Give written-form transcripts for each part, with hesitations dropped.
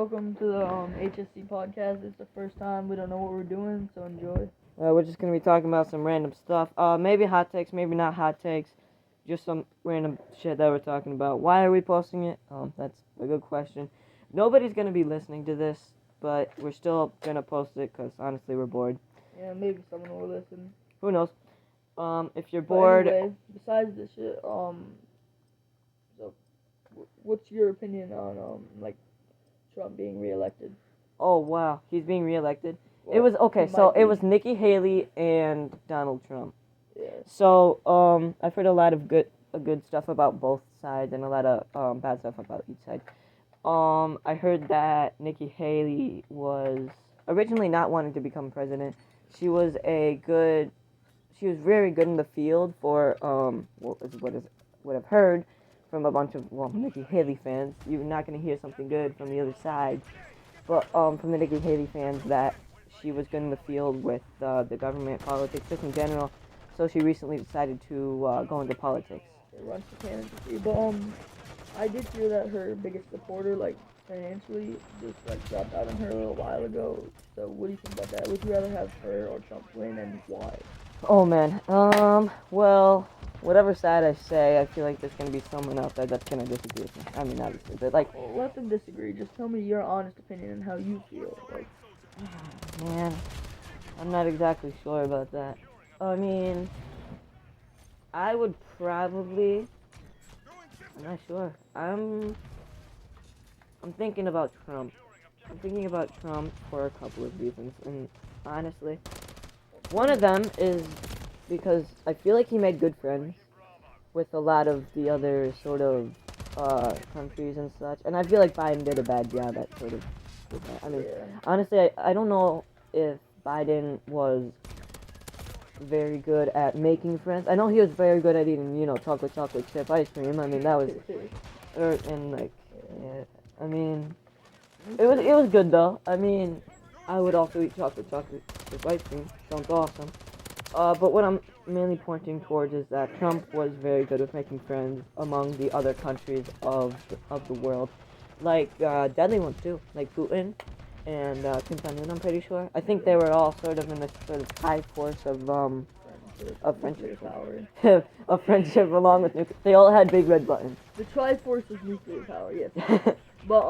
welcome to the HSC podcast. It's the first time. We don't know what we're doing, so enjoy. We're just going to be talking about some random stuff. Maybe hot takes, maybe not hot takes. Just some random shit that we're talking about. Why are we posting it? That's a good question. Nobody's going to be listening to this, but we're still going to post it because, honestly, we're bored. Yeah, maybe someone will listen. Who knows? If you're bored... But anyway, besides this shit, so, what's your opinion on, Trump being reelected? Oh, wow. He's being reelected? Well, it was, okay, so it was Nikki Haley and Donald Trump. Yeah. So, I've heard a lot of good stuff about both sides and a lot of bad stuff about each side. I heard that Nikki Haley was originally not wanting to become president. She was very good in the field for, what I've heard from a bunch of, Nikki Haley fans. You're not going to hear something good from the other side, but, from the Nikki Haley fans that she was good in the field with, the government, politics, just in general. So she recently decided to, go into politics. Run for candidacy, but, I did hear that her biggest supporter, financially, just, dropped out on her a little while ago. So what do you think about that? Would you rather have her or Trump win, and why? Oh, man. Well, whatever side I say, I feel like there's going to be someone out there that's going to disagree with me. I mean, obviously, but, Well, let them disagree. Just tell me your honest opinion and how you feel. Man, I'm not exactly sure about that. I mean, I would probably... I'm not sure. I'm thinking about Trump. I'm thinking about Trump for a couple of reasons, and honestly, one of them is because I feel like he made good friends with a lot of the other sort of countries and such, and I feel like Biden did a bad job at sort of with that. I mean, honestly, I don't know if Biden was very good at making friends. I know he was very good at eating, chocolate chip ice cream. I mean, that was, I mean, it was good though. I mean, I would also eat chocolate chip ice cream. Sounds awesome. But what I'm mainly pointing towards is that Trump was very good with making friends among the other countries of the world, deadly ones too, like Putin and Kim Jong-un, I'm pretty sure. I think they were all sort of in this sort of high force of friendship power. Of friendship along with nuclear. They all had big red buttons. The Triforce is nuclear power, yes. But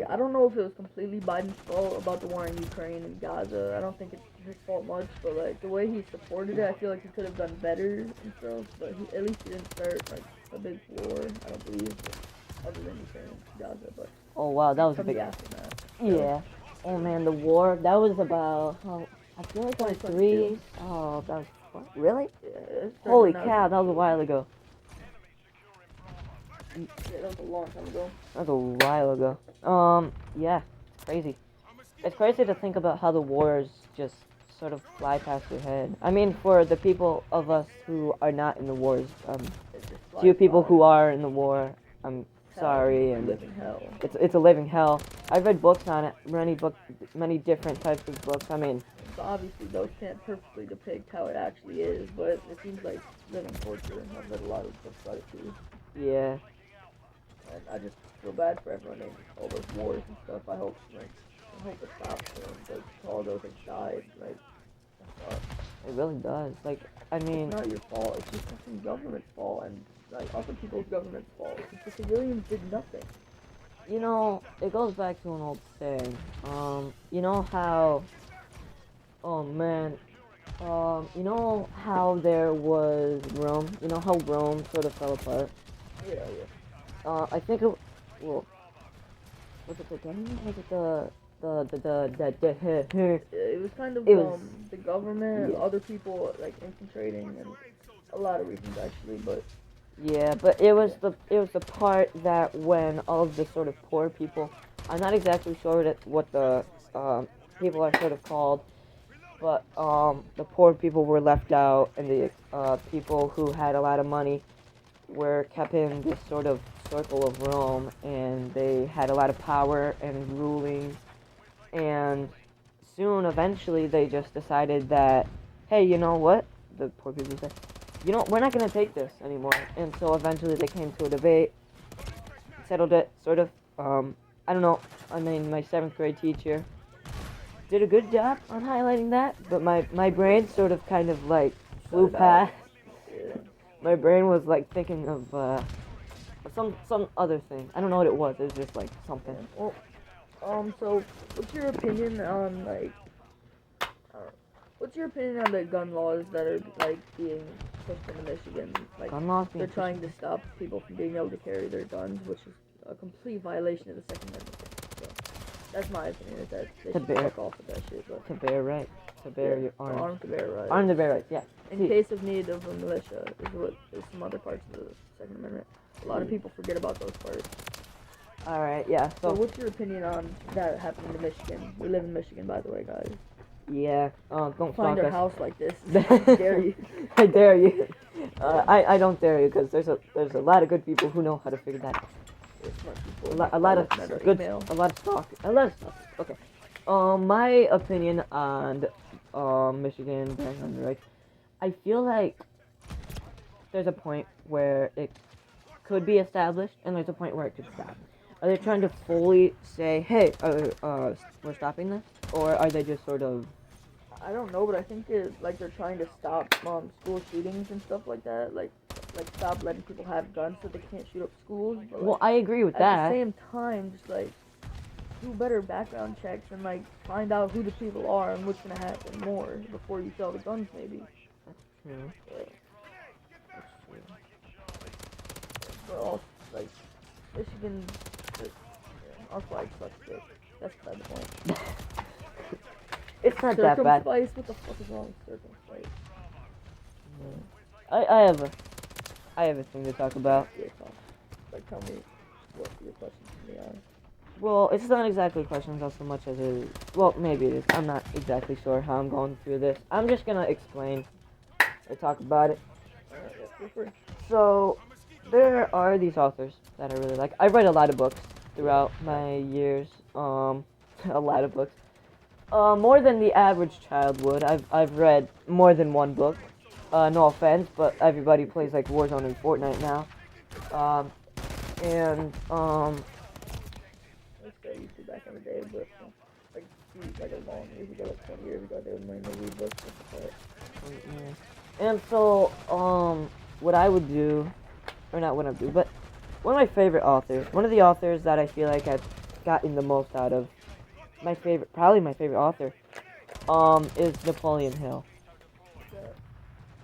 I don't know if it was completely Biden's fault about the war in Ukraine and Gaza. I don't think it's his fault much, but the way he supported it, I feel like he could have done better and stuff. But at least he didn't start a big war. I don't believe, other than Ukraine and Gaza, but. Oh wow, that was a big aftermath. Yeah. Oh man, the war. That was about. I feel like 23. Oh, that was. What? Really? Yeah. Holy cow, that was a while ago. Yeah, that was a long time ago. That was a while ago. Yeah, it's crazy. It's crazy to think about how the wars just sort of fly past your head. I mean, for the people of us who are not in the wars, few people who are in the war, I'm sorry, and it's a living hell. I've read books on it, many different types of books. I mean, so obviously those can't perfectly depict how it actually is, but it seems like living torture. I've read a lot of books about it too. Yeah. And I just feel bad for everyone in all those wars and stuff. I hope it stops soon, because all those have died. It really does. I mean, it's not your fault. It's just some government's fault, and other people's government's fault. The civilians did nothing. It goes back to an old saying. You know how? Oh man. You know how there was Rome? You know how Rome sort of fell apart? Yeah. I think it. Well, was it the government? Was it the it was kind of the government, other people infiltrating, and a lot of reasons actually, but. Yeah, but it was the part that when all of the sort of poor people, I'm not exactly sure what the people are sort of called, but the poor people were left out, and the people who had a lot of money were kept in this sort of circle of Rome, and they had a lot of power and ruling, and soon, eventually, they just decided that, hey, you know what? The poor people said, we're not going to take this anymore. And so eventually they came to a debate, settled it, sort of. I don't know. I mean, my 7th grade teacher did a good job on highlighting that, but my brain sort of kind of like flew Shut it out. past. Yeah. My brain was like thinking of some other thing. I don't know what it was. It was just like something. Well, so what's your opinion on like, what's your opinion on the gun laws that are like being pushed into Michigan? Like, Gun laws being they're trying pushed to stop people from being able to carry their guns, which is a complete violation of the Second Amendment. So that's my opinion. Is that they To should bear- fuck off with that shit. But to bear right, to bear yeah, your arms. armed to bear rights. Armed to bear rights. Yeah. In See, case of need of a militia is what is some other parts of the Second Amendment. A lot of Hmm. people forget about those parts. all right. Yeah. So So what's your opinion on that happening in Michigan? We live in Michigan, by the way, guys. yeah. Don't Find stalk our us. house like this. I dare you. I dare you. I don't dare you because there's a lot of good people who know how to figure that out. There's smart people. A lot of Never good, email. a lot of stuff. Okay. My opinion on Michigan bearing gun rights. I feel like there's a point where it could be established, and there's a point where it could stop. Are they trying to fully say, "Hey, we're stopping this," or are they just sort of? I don't know, but I think like they're trying to stop school shootings and stuff like that. Like stop letting people have guns so they can't shoot up schools. But, Well, like, I agree with at that. the same time, just like do better background checks and like find out who the people are and what's gonna happen more before you sell the guns, maybe. True. Yeah. That's true. But also, like Michigan, just, yeah, our flag sucks dick. That's beside the point. It's not that bad. Circumspice? What the fuck is wrong with circumspice? I have a thing to talk about. Yeah, Tom. Like, tell me what your questions to me are. Well, it's not exactly questions as so much as it is. Well, maybe it is. I'm not exactly sure how I'm going through this. I'm just gonna explain or talk about it. Alright, yeah, feel free. So, there are these authors that I really like. I've read a lot of books throughout my years. A lot of books. More than the average child would. I've read more than one book. No offense, but everybody plays like Warzone and Fortnite now. And I used to back in the day, but like, like a long years ago, like 20 years ago, they would mainly read books. and so what I would do, or not what I would do, but one of my favorite authors, one of the authors that I feel like I've gotten the most out of, probably my favorite author, is Napoleon Hill.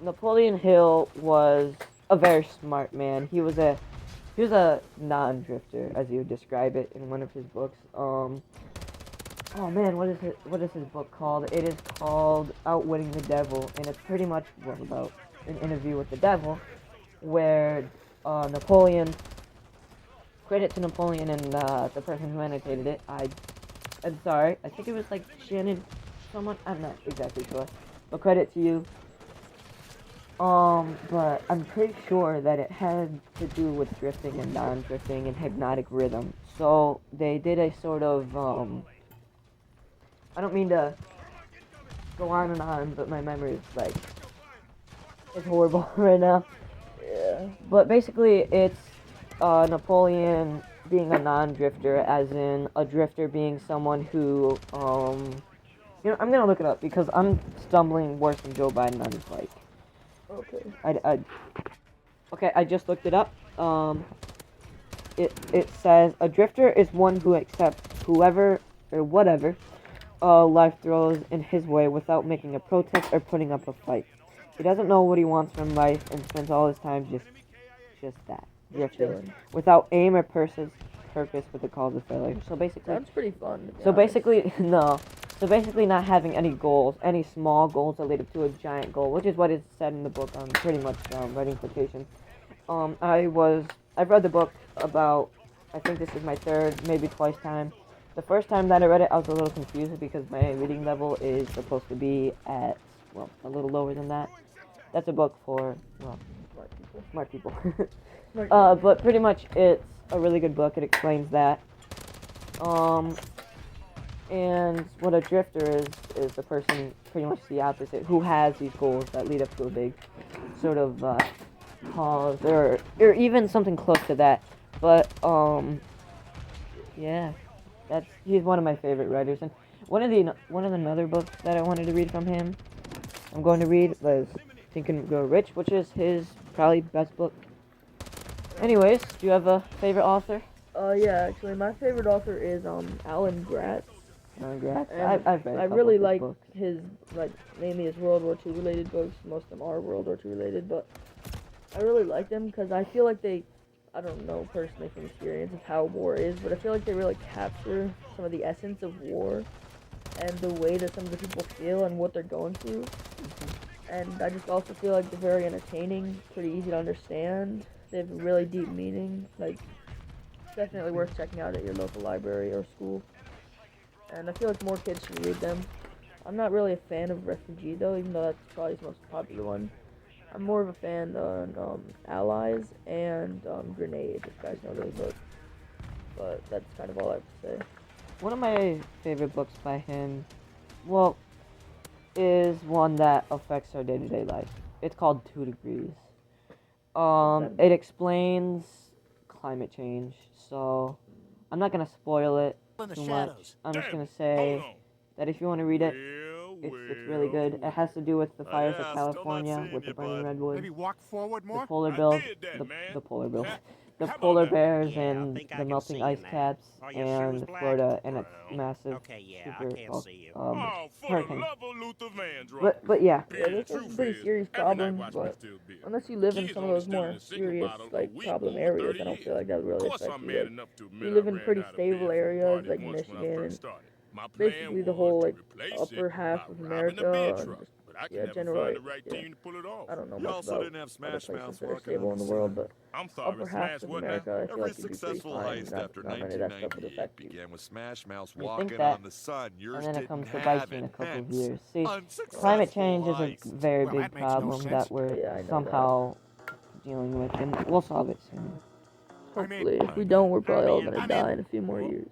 Napoleon Hill was a very smart man. He was a non-drifter, as he would describe it in one of his books. Oh man, what is his book called? It is called Outwitting the Devil, and it's pretty much about an interview with the devil, where Napoleon. Credit to Napoleon and the person who annotated it. I'm sorry. I think it was like Shannon, someone. I'm not exactly sure, but credit to you. But I'm pretty sure that it had to do with drifting and non-drifting and hypnotic rhythm. So they did a sort of, I don't mean to go on and on, but my memory is like, it's horrible right now. Yeah. But basically it's, Napoleon being a non-drifter, as in a drifter being someone who, you know, I'm gonna look it up because I'm stumbling worse than Joe Biden on his like. Okay. Okay, I just looked it up. It says a drifter is one who accepts whoever or whatever life throws in his way without making a protest or putting up a fight. He doesn't know what he wants from life and spends all his time just that, drifting, Chilling. without aim or purpose for the cause of failure. So basically, Sounds pretty fun. to be so honest. basically, no. So basically not having any goals, any small goals that lead up to a giant goal, which is what is said in the book. Pretty much writing quotations. I've read the book about, I think this is my third, maybe twice time. The first time that I read it, I was a little confused because my reading level is supposed to be at, well, a little lower than that. That's a book for, well, smart people. Smart people. But pretty much it's a really good book. It explains that. And what a drifter is the person pretty much the opposite, who has these goals that lead up to a big sort of cause or even something close to that. But Yeah, he's one of my favorite writers, and one of the another books that I wanted to read from him, I'm going to read was Think and Grow Rich, which is his probably best book. Anyways, do you have a favorite author? Yeah, actually, my favorite author is Alan Gratz, Congrats. and I've read a I couple really of his like books. his mainly his World War II related books. Most of them are World War II related, but I really like them because I feel like I don't know personally from experience of how war is, but I feel like they really capture some of the essence of war and the way that some of the people feel and what they're going through. And I just also feel like they're very entertaining, pretty easy to understand. They have a really deep meaning, like definitely worth checking out at your local library or school. And I feel like more kids should read them. I'm not really a fan of Refugee though, even though that's probably his most popular one. I'm more of a fan on Allies and Grenade, if you guys know those books. But that's kind of all I have to say. One of my favorite books by him, well, is one that affects our day-to-day life. It's called 2 Degrees. It explains climate change, so I'm not gonna spoil it too much. I'm just gonna say that if you want to read it, it's really good. It has to do with the fires of California, with the burning redwoods, Maybe walk forward the more? polar I bills, did that, man. the polar bills, the How about polar that? bears, Yeah, I and think I the can melting see ice in that. caps, Are your shoes and black? Florida and its Brown. massive Okay, yeah, I super can't see you. Oh, for hurricane. the love of Luther Vandross. But yeah, Yeah, The those are some truth pretty is, serious every night problems, watchman but still beer. unless you live in Kids some of only those still in more a single serious, bottle a like, week problem for over areas, 30 I don't years. feel like that would Of really course, affect I'm you. man Like, enough to if admit you I live in ran pretty out of stable beer for areas parties like once when I Michigan first and started. My plan basically the was whole, to like, replace upper it half by of robbing a beer America, and truck, just, but I can yeah, never generally, find the right yeah, team to pull it off. I don't know You much also about didn't have other Smash places Mouth that are walking on stable the in the world, sun. but I'm sorry, upper half Smash of what now? America, I feel Every like you'd do pretty successful fine, and heist after not many of that stuff would 1998 affect you. began with Smash Mouth you think walking that, on the sun. and Yours then it didn't comes to bite have you in it. a couple of Hence, years. See, climate unsuccessful change is a heist. very Well, big that makes no problem sense. that we're Yeah, I know that. somehow dealing with, and we'll solve it soon. I'm in. Hopefully, if we I'm don't, in. we're I'm probably all in. gonna I'm in. die in a few more Huh? years.